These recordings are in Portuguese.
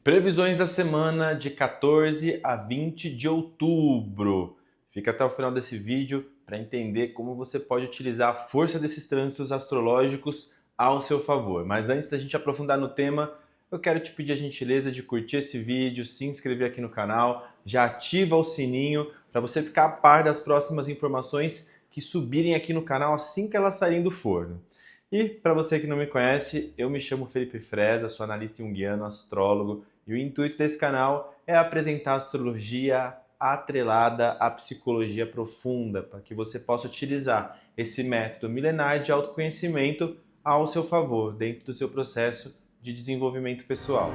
Previsões da semana de 14 a 20 de outubro. Fica até o final desse vídeo para entender como você pode utilizar a força desses trânsitos astrológicos ao seu favor. Mas antes da gente aprofundar no tema, eu quero te pedir a gentileza de curtir esse vídeo, se inscrever aqui no canal, já ativa o sininho para você ficar a par das próximas informações que subirem aqui no canal assim que elas saírem do forno. E para você que não me conhece, eu me chamo Felipe Freza, sou analista junguiano, astrólogo, e o intuito desse canal é apresentar a astrologia atrelada à psicologia profunda, para que você possa utilizar esse método milenar de autoconhecimento ao seu favor, dentro do seu processo de desenvolvimento pessoal.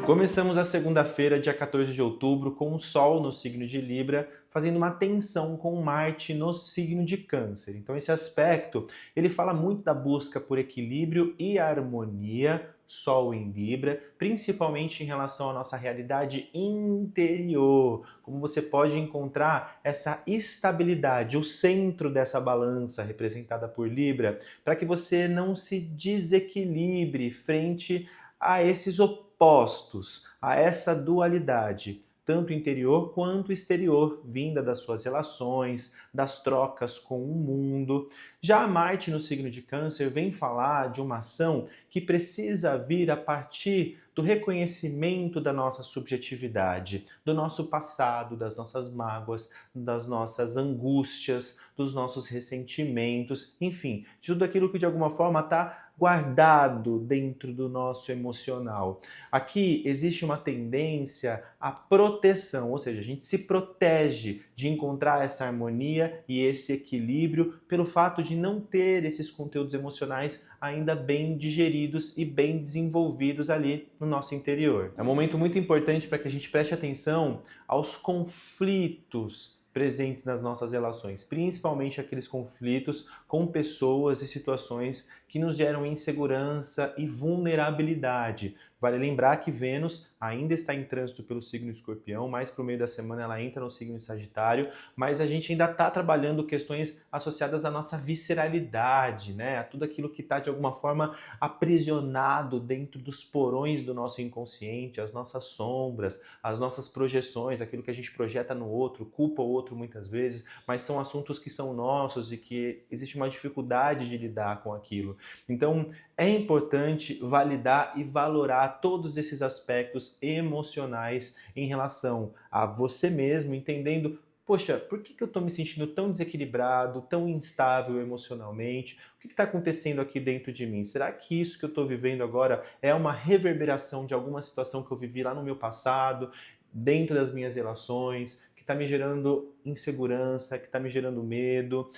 Começamos a segunda-feira, dia 14 de outubro, com o Sol no signo de Libra, fazendo uma tensão com Marte no signo de Câncer. Então esse aspecto, ele fala muito da busca por equilíbrio e harmonia, Sol em Libra, principalmente em relação à nossa realidade interior, como você pode encontrar essa estabilidade, o centro dessa balança representada por Libra, para que você não se desequilibre frente a esses opostos, a essa dualidade, tanto interior quanto exterior, vinda das suas relações, das trocas com o mundo. Já Marte no signo de Câncer vem falar de uma ação que precisa vir a partir do reconhecimento da nossa subjetividade, do nosso passado, das nossas mágoas, das nossas angústias, dos nossos ressentimentos, enfim, de tudo aquilo que de alguma forma está guardado dentro do nosso emocional. Aqui existe uma tendência à proteção, ou seja, a gente se protege de encontrar essa harmonia e esse equilíbrio pelo fato de não ter esses conteúdos emocionais ainda bem digeridos e bem desenvolvidos ali no nosso interior. É um momento muito importante para que a gente preste atenção aos conflitos presentes nas nossas relações, principalmente aqueles conflitos com pessoas e situações que nos geram insegurança e vulnerabilidade. Vale lembrar que Vênus ainda está em trânsito pelo signo Escorpião, mais para o meio da semana ela entra no signo Sagitário, mas a gente ainda está trabalhando questões associadas à nossa visceralidade, né? A tudo aquilo que está de alguma forma aprisionado dentro dos porões do nosso inconsciente, as nossas sombras, as nossas projeções, aquilo que a gente projeta no outro, culpa o outro muitas vezes, mas são assuntos que são nossos e que existe uma dificuldade de lidar com aquilo. Então, é importante validar e valorar todos esses aspectos emocionais em relação a você mesmo, entendendo, poxa, por que eu estou me sentindo tão desequilibrado, tão instável emocionalmente? O que está acontecendo aqui dentro de mim? Será que isso que eu estou vivendo agora é uma reverberação de alguma situação que eu vivi lá no meu passado, dentro das minhas relações, que está me gerando insegurança, que está me gerando medo?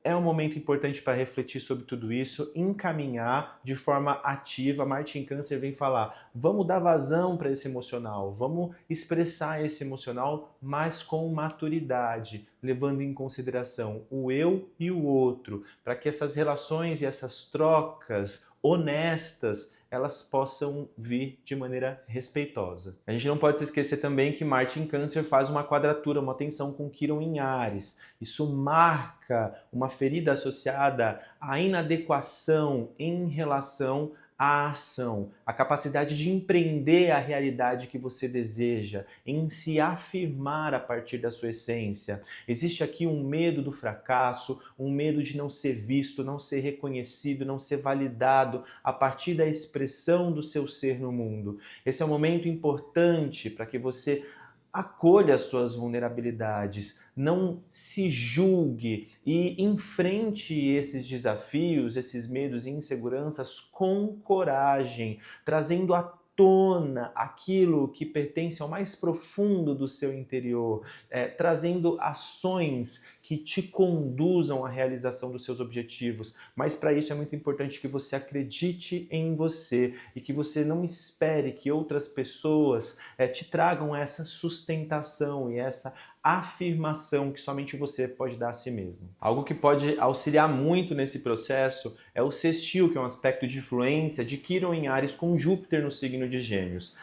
É um momento importante para refletir sobre tudo isso, encaminhar de forma ativa. Marte em Câncer vem falar, vamos dar vazão para esse emocional, vamos expressar esse emocional, mas com maturidade, levando em consideração o eu e o outro, para que essas relações e essas trocas honestas elas possam vir de maneira respeitosa. A gente não pode se esquecer também que Marte em Câncer faz uma quadratura, uma tensão com Quirón em Áries. Isso marca uma ferida associada à inadequação em relação à ação, a capacidade de empreender a realidade que você deseja, em se afirmar a partir da sua essência. Existe aqui um medo do fracasso, um medo de não ser visto, não ser reconhecido, não ser validado a partir da expressão do seu ser no mundo. Esse é um momento importante para que você acolha as suas vulnerabilidades, não se julgue e enfrente esses desafios, esses medos e inseguranças com coragem, trazendo à tona aquilo que pertence ao mais profundo do seu interior, trazendo ações que te conduzam à realização dos seus objetivos. Mas para isso é muito importante que você acredite em você e que você não espere que outras pessoas te tragam essa sustentação e essa afirmação que somente você pode dar a si mesmo. Algo que pode auxiliar muito nesse processo é o sextil, que é um aspecto de influência de Quirón em Áries com Júpiter no signo de Gêmeos,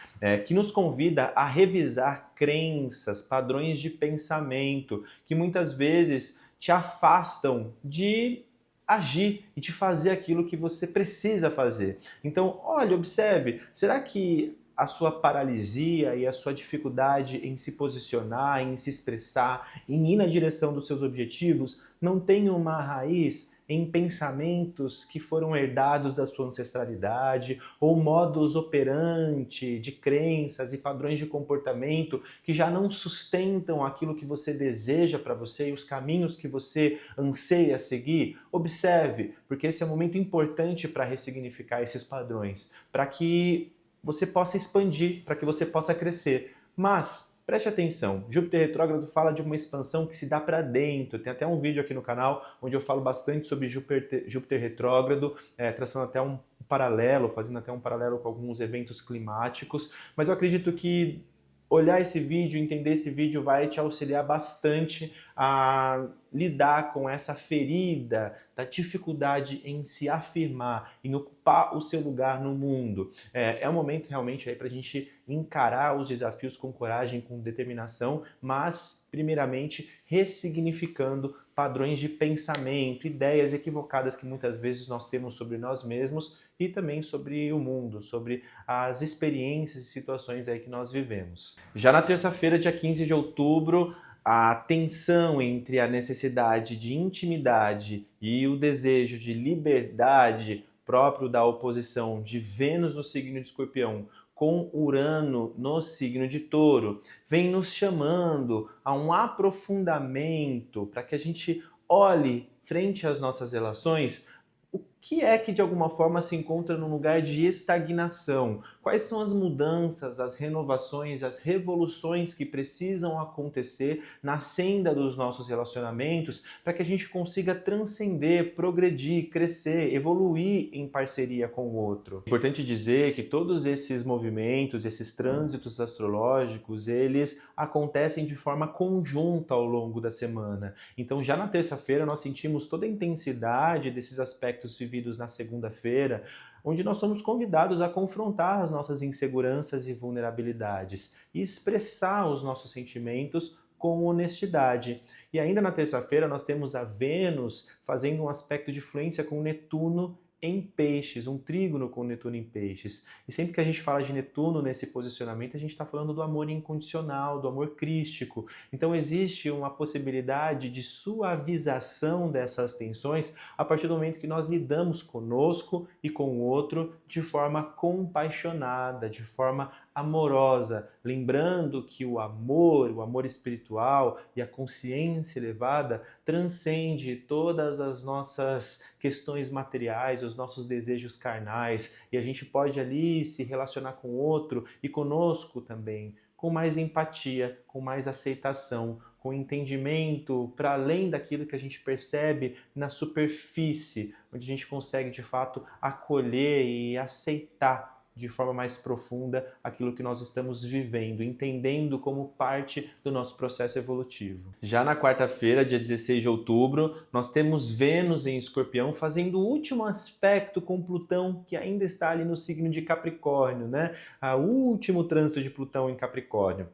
que nos convida a revisar crenças, padrões de pensamento, que muitas vezes te afastam de agir e de fazer aquilo que você precisa fazer. Então, olha, observe, será que a sua paralisia e a sua dificuldade em se posicionar, em se expressar, em ir na direção dos seus objetivos, não tem uma raiz em pensamentos que foram herdados da sua ancestralidade ou modus operandi de crenças e padrões de comportamento que já não sustentam aquilo que você deseja para você e os caminhos que você anseia seguir? Observe, porque esse é um momento importante para ressignificar esses padrões, para que você possa expandir, para que você possa crescer. Mas, preste atenção, Júpiter retrógrado fala de uma expansão que se dá para dentro. Tem até um vídeo aqui no canal onde eu falo bastante sobre Júpiter retrógrado, traçando até um paralelo, fazendo até um paralelo com alguns eventos climáticos. Mas eu acredito que olhar esse vídeo, entender esse vídeo vai te auxiliar bastante a lidar com essa ferida da dificuldade em se afirmar, em ocupar o seu lugar no mundo. É um momento realmente aí para a gente encarar os desafios com coragem, com determinação, mas primeiramente ressignificando padrões de pensamento, ideias equivocadas que muitas vezes nós temos sobre nós mesmos e também sobre o mundo, sobre as experiências e situações aí que nós vivemos. Já na terça-feira, dia 15 de outubro, a tensão entre a necessidade de intimidade e o desejo de liberdade próprio da oposição de Vênus no signo de Escorpião com Urano no signo de Touro vem nos chamando a um aprofundamento para que a gente olhe frente às nossas relações o que é que de alguma forma se encontra num lugar de estagnação. Quais são as mudanças, as renovações, as revoluções que precisam acontecer na senda dos nossos relacionamentos para que a gente consiga transcender, progredir, crescer, evoluir em parceria com o outro. É importante dizer que todos esses movimentos, esses trânsitos astrológicos, eles acontecem de forma conjunta ao longo da semana. Então já na terça-feira nós sentimos toda a intensidade desses aspectos vividos na segunda-feira, onde nós somos convidados a confrontar as nossas inseguranças e vulnerabilidades e expressar os nossos sentimentos com honestidade. E ainda na terça-feira nós temos a Vênus fazendo um aspecto de fluência com Netuno em Peixes, um trígono com Netuno em Peixes. E sempre que a gente fala de Netuno nesse posicionamento, a gente está falando do amor incondicional, do amor crístico. Então existe uma possibilidade de suavização dessas tensões a partir do momento que nós lidamos conosco e com o outro de forma compassionada, de forma amorosa, lembrando que o amor espiritual e a consciência elevada transcende todas as nossas questões materiais, os nossos desejos carnais, e a gente pode ali se relacionar com o outro e conosco também, com mais empatia, com mais aceitação, com entendimento para além daquilo que a gente percebe na superfície, onde a gente consegue de fato acolher e aceitar de forma mais profunda aquilo que nós estamos vivendo, entendendo como parte do nosso processo evolutivo. Já na quarta-feira, dia 16 de outubro, nós temos Vênus em Escorpião fazendo o último aspecto com Plutão, que ainda está ali no signo de Capricórnio, né? O último trânsito de Plutão em Capricórnio.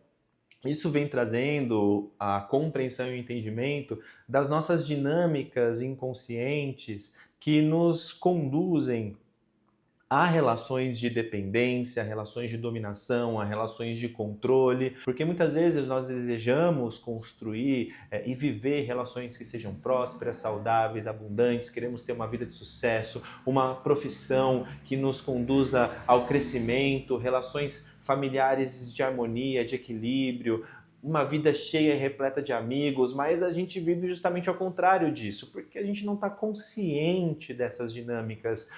Isso vem trazendo a compreensão e o entendimento das nossas dinâmicas inconscientes que nos conduzem a relações de dependência, a relações de dominação, a relações de controle, porque muitas vezes nós desejamos construir e viver relações que sejam prósperas, saudáveis, abundantes, queremos ter uma vida de sucesso, uma profissão que nos conduza ao crescimento, relações familiares de harmonia, de equilíbrio, uma vida cheia e repleta de amigos, mas a gente vive justamente ao contrário disso, porque a gente não está consciente dessas dinâmicas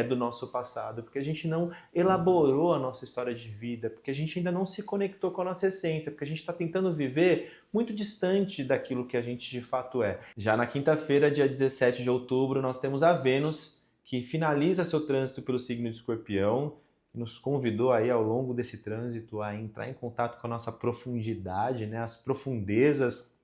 do nosso passado, porque a gente não elaborou a nossa história de vida, porque a gente ainda não se conectou com a nossa essência, porque a gente está tentando viver muito distante daquilo que a gente de fato é. Já na quinta-feira, dia 17 de outubro, nós temos a Vênus, que finaliza seu trânsito pelo signo de Escorpião, nos convidou aí ao longo desse trânsito a entrar em contato com a nossa profundidade, né? As profundezas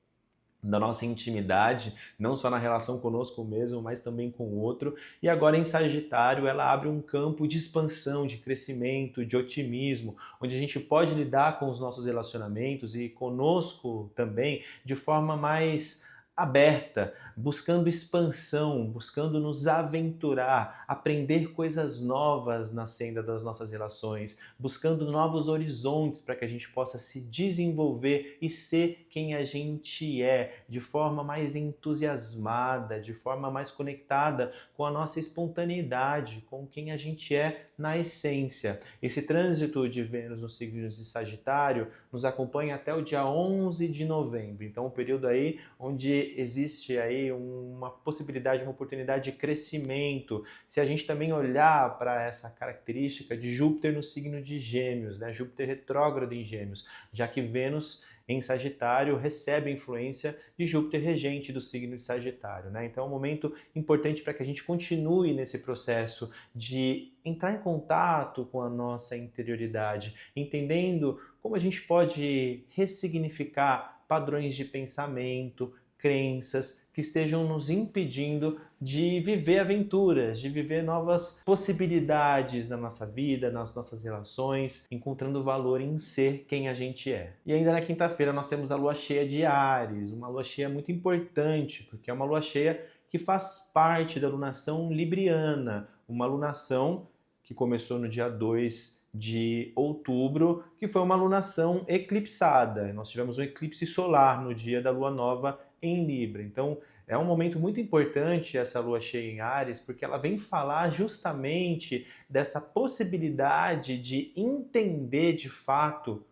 da nossa intimidade, não só na relação conosco mesmo, mas também com o outro. E agora em Sagitário ela abre um campo de expansão, de crescimento, de otimismo, onde a gente pode lidar com os nossos relacionamentos e conosco também de forma mais aberta, buscando expansão, buscando nos aventurar, aprender coisas novas na senda das nossas relações, buscando novos horizontes para que a gente possa se desenvolver e ser quem a gente é, de forma mais entusiasmada, de forma mais conectada com a nossa espontaneidade, com quem a gente é na essência. Esse trânsito de Vênus no signo de Sagitário nos acompanha até o dia 11 de novembro, então um período aí onde existe aí uma possibilidade, uma oportunidade de crescimento. Se a gente também olhar para essa característica de Júpiter no signo de Gêmeos, né? Júpiter retrógrado em Gêmeos, já que Vênus em Sagitário recebe a influência de Júpiter regente do signo de Sagitário, né? Então é um momento importante para que a gente continue nesse processo de entrar em contato com a nossa interioridade, entendendo como a gente pode ressignificar padrões de pensamento, crenças que estejam nos impedindo de viver aventuras, de viver novas possibilidades na nossa vida, nas nossas relações, encontrando valor em ser quem a gente é. E ainda na quinta-feira nós temos a lua cheia de Áries, uma lua cheia muito importante, porque é uma lua cheia que faz parte da lunação libriana, uma lunação que começou no dia 2 de outubro, que foi uma lunação eclipsada. Nós tivemos um eclipse solar no dia da lua nova em Libra. Então, é um momento muito importante essa lua cheia em Áries, porque ela vem falar justamente dessa possibilidade de entender de fato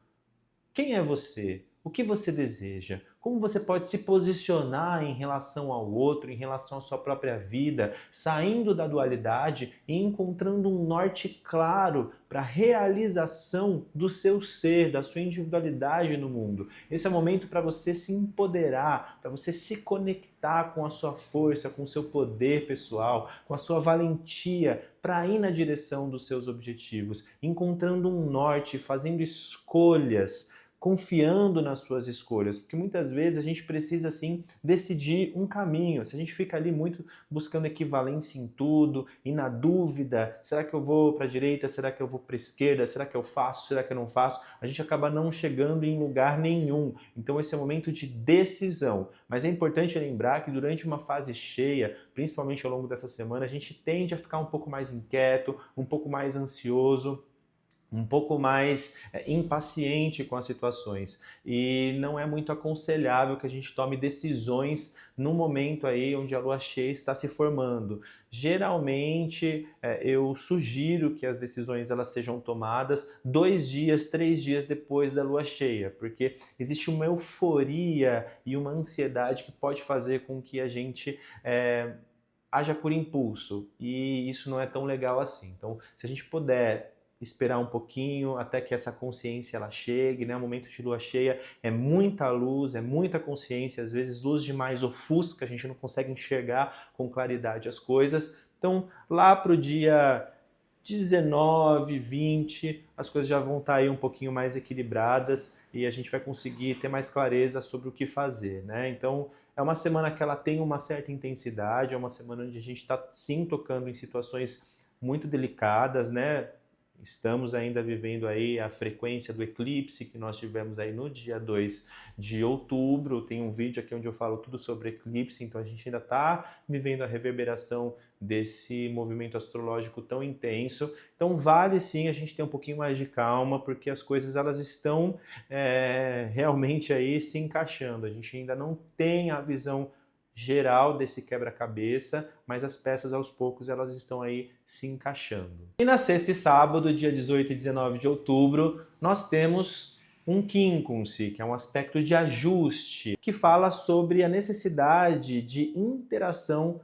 quem é você, o que você deseja, como você pode se posicionar em relação ao outro, em relação à sua própria vida, saindo da dualidade e encontrando um norte claro para a realização do seu ser, da sua individualidade no mundo. Esse é o momento para você se empoderar, para você se conectar com a sua força, com o seu poder pessoal, com a sua valentia para ir na direção dos seus objetivos, encontrando um norte, fazendo escolhas, confiando nas suas escolhas, porque muitas vezes a gente precisa sim decidir um caminho. Se a gente fica ali muito buscando equivalência em tudo e na dúvida, será que eu vou para a direita, será que eu vou para a esquerda, será que eu faço, será que eu não faço, a gente acaba não chegando em lugar nenhum. Então esse é o momento de decisão. Mas é importante lembrar que durante uma fase cheia, principalmente ao longo dessa semana, a gente tende a ficar um pouco mais inquieto, um pouco mais ansioso, um pouco mais impaciente com as situações, e não é muito aconselhável que a gente tome decisões no momento aí onde a lua cheia está se formando. Geralmente eu sugiro que as decisões elas sejam tomadas 2 dias, 3 dias depois da lua cheia, porque existe uma euforia e uma ansiedade que pode fazer com que a gente haja por impulso, e isso não é tão legal assim. Então, se a gente puder esperar um pouquinho até que essa consciência ela chegue, né? O momento de lua cheia é muita luz, é muita consciência, às vezes luz demais ofusca, a gente não consegue enxergar com claridade as coisas. Então, lá para o dia 19, 20, as coisas já vão estar aí um pouquinho mais equilibradas e a gente vai conseguir ter mais clareza sobre o que fazer, né? Então, é uma semana que ela tem uma certa intensidade, é uma semana onde a gente está sim tocando em situações muito delicadas, né? Estamos ainda vivendo aí a frequência do eclipse que nós tivemos aí no dia 2 de outubro. Tem um vídeo aqui onde eu falo tudo sobre eclipse, então a gente ainda está vivendo a reverberação desse movimento astrológico tão intenso. Então vale sim a gente ter um pouquinho mais de calma, porque as coisas elas estão realmente aí se encaixando. A gente ainda não tem a visão geral desse quebra-cabeça, mas as peças aos poucos elas estão aí se encaixando. E na sexta e sábado, dia 18 e 19 de outubro, nós temos um quincunce, que é um aspecto de ajuste, que fala sobre a necessidade de interação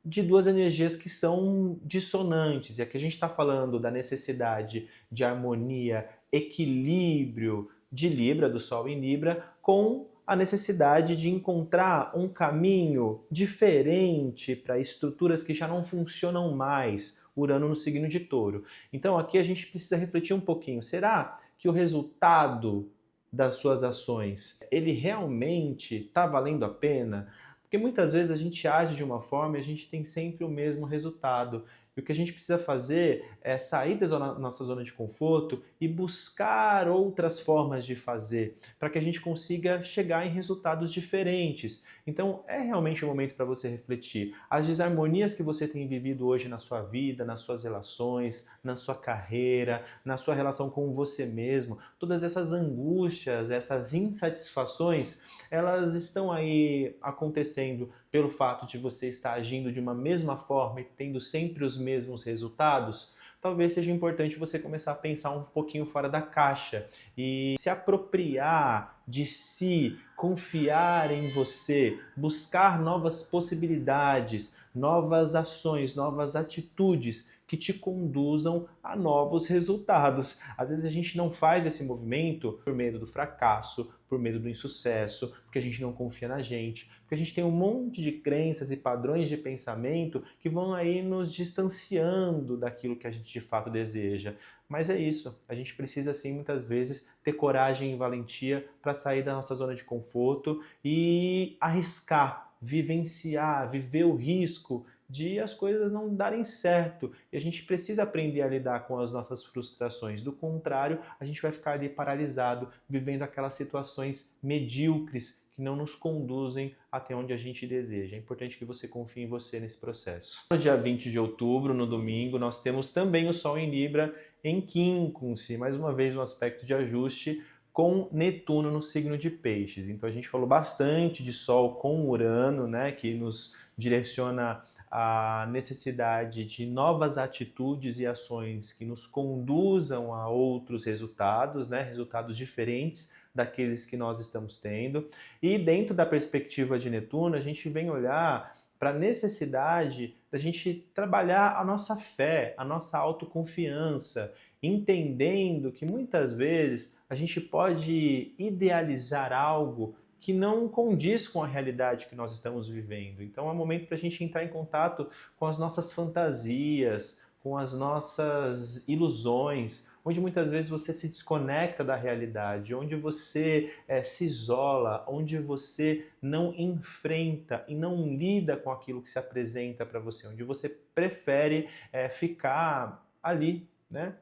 de duas energias que são dissonantes. E aqui a gente está falando da necessidade de harmonia, equilíbrio de Libra, do Sol em Libra, com a necessidade de encontrar um caminho diferente para estruturas que já não funcionam mais, Urano no signo de Touro. Então aqui a gente precisa refletir um pouquinho. Será que o resultado das suas ações, ele realmente está valendo a pena? Porque muitas vezes a gente age de uma forma e a gente tem sempre o mesmo resultado. E o que a gente precisa fazer é sair da nossa zona de conforto e buscar outras formas de fazer, para que a gente consiga chegar em resultados diferentes. Então, é realmente um momento para você refletir. As desarmonias que você tem vivido hoje na sua vida, nas suas relações, na sua carreira, na sua relação com você mesmo, todas essas angústias, essas insatisfações, elas estão aí acontecendo pelo fato de você estar agindo de uma mesma forma e tendo sempre os mesmos resultados? Talvez seja importante você começar a pensar um pouquinho fora da caixa e se apropriar de si, confiar em você, buscar novas possibilidades, novas ações, novas atitudes que te conduzam a novos resultados. Às vezes a gente não faz esse movimento por medo do fracasso, por medo do insucesso, porque a gente não confia na gente, porque a gente tem um monte de crenças e padrões de pensamento que vão aí nos distanciando daquilo que a gente de fato deseja. Mas é isso, a gente precisa sim muitas vezes ter coragem e valentia para sair da nossa zona de conforto e arriscar, vivenciar, viver o risco de as coisas não darem certo. E a gente precisa aprender a lidar com as nossas frustrações. Do contrário, a gente vai ficar ali paralisado, vivendo aquelas situações medíocres que não nos conduzem até onde a gente deseja. É importante que você confie em você nesse processo. No dia 20 de outubro, no domingo, nós temos também o Sol em Libra em Quincunce, mais uma vez um aspecto de ajuste com Netuno no signo de Peixes. Então a gente falou bastante de Sol com Urano, né, que nos direciona a necessidade de novas atitudes e ações que nos conduzam a outros resultados, né, resultados diferentes daqueles que nós estamos tendo. E dentro da perspectiva de Netuno, a gente vem olhar para a necessidade da gente trabalhar a nossa fé, a nossa autoconfiança, entendendo que muitas vezes a gente pode idealizar algo que não condiz com a realidade que nós estamos vivendo. Então é um momento para a gente entrar em contato com as nossas fantasias, com as nossas ilusões, onde muitas vezes você se desconecta da realidade, onde você se isola, onde você não enfrenta e não lida com aquilo que se apresenta para você, onde você prefere ficar ali, né?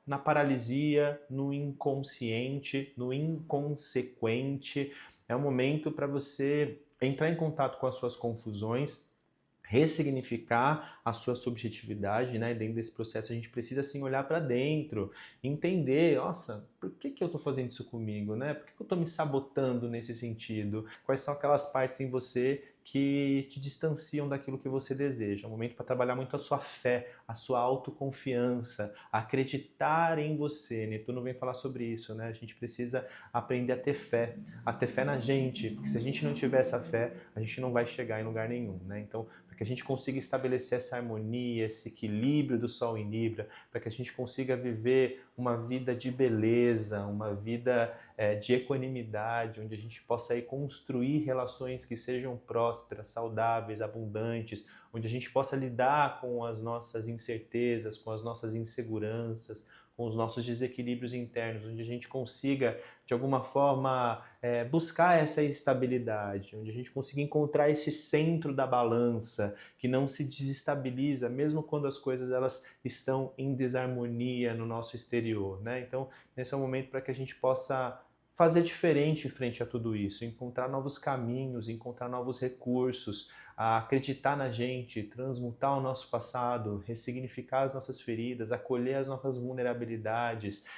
Na paralisia, no inconsciente, no inconsequente. É um momento para você entrar em contato com as suas confusões, ressignificar a sua subjetividade, né? E dentro desse processo a gente precisa assim olhar para dentro, entender, nossa, por que eu estou fazendo isso comigo, né? Por que eu estou me sabotando nesse sentido? Quais são aquelas partes em você que te distanciam daquilo que você deseja? É um momento para trabalhar muito a sua fé, a sua autoconfiança, acreditar em você. Netuno vem falar sobre isso, né? A gente precisa aprender a ter fé na gente, porque se a gente não tiver essa fé, a gente não vai chegar em lugar nenhum, né? Então, para que a gente consiga estabelecer essa harmonia, esse equilíbrio do Sol em Libra, para que a gente consiga viver uma vida de beleza, uma vida de equanimidade, onde a gente possa aí construir relações que sejam prósperas, saudáveis, abundantes, onde a gente possa lidar com as nossas incertezas, com as nossas inseguranças, com os nossos desequilíbrios internos, onde a gente consiga, de alguma forma, buscar essa estabilidade, onde a gente consiga encontrar esse centro da balança, que não se desestabiliza, mesmo quando as coisas elas estão em desarmonia no nosso exterior, né? Então, esse é um momento para que a gente possa fazer diferente frente a tudo isso, encontrar novos caminhos, encontrar novos recursos, acreditar na gente, transmutar o nosso passado, ressignificar as nossas feridas, acolher as nossas vulnerabilidades,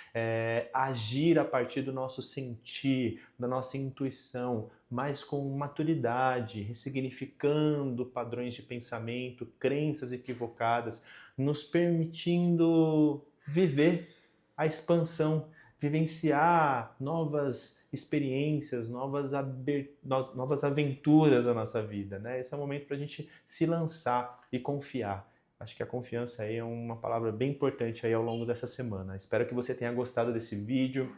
agir a partir do nosso sentir, da nossa intuição, mas com maturidade, ressignificando padrões de pensamento, crenças equivocadas, nos permitindo viver a expansão, vivenciar novas experiências, novas aventuras na nossa vida, né? Esse é o momento para a gente se lançar e confiar. Acho que a confiança aí é uma palavra bem importante aí ao longo dessa semana. Espero que você tenha gostado desse vídeo.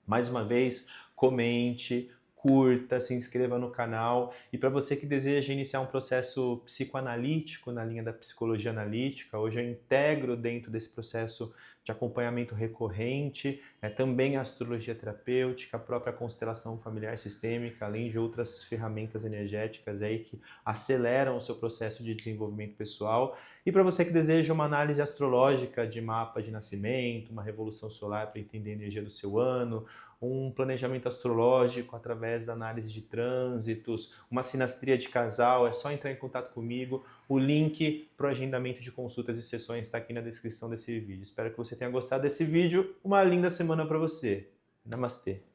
Mais uma vez, comente, curta, se inscreva no canal. E para você que deseja iniciar um processo psicoanalítico na linha da psicologia analítica, hoje eu integro dentro desse processo de acompanhamento recorrente, também a astrologia terapêutica, a própria constelação familiar sistêmica, além de outras ferramentas energéticas aí que aceleram o seu processo de desenvolvimento pessoal. E para você que deseja uma análise astrológica de mapa de nascimento, uma revolução solar para entender a energia do seu ano, um planejamento astrológico através da análise de trânsitos, uma sinastria de casal, é só entrar em contato comigo. O link para o agendamento de consultas e sessões está aqui na descrição desse vídeo. Espero que você tenha gostado desse vídeo. Uma linda semana para você. Namastê!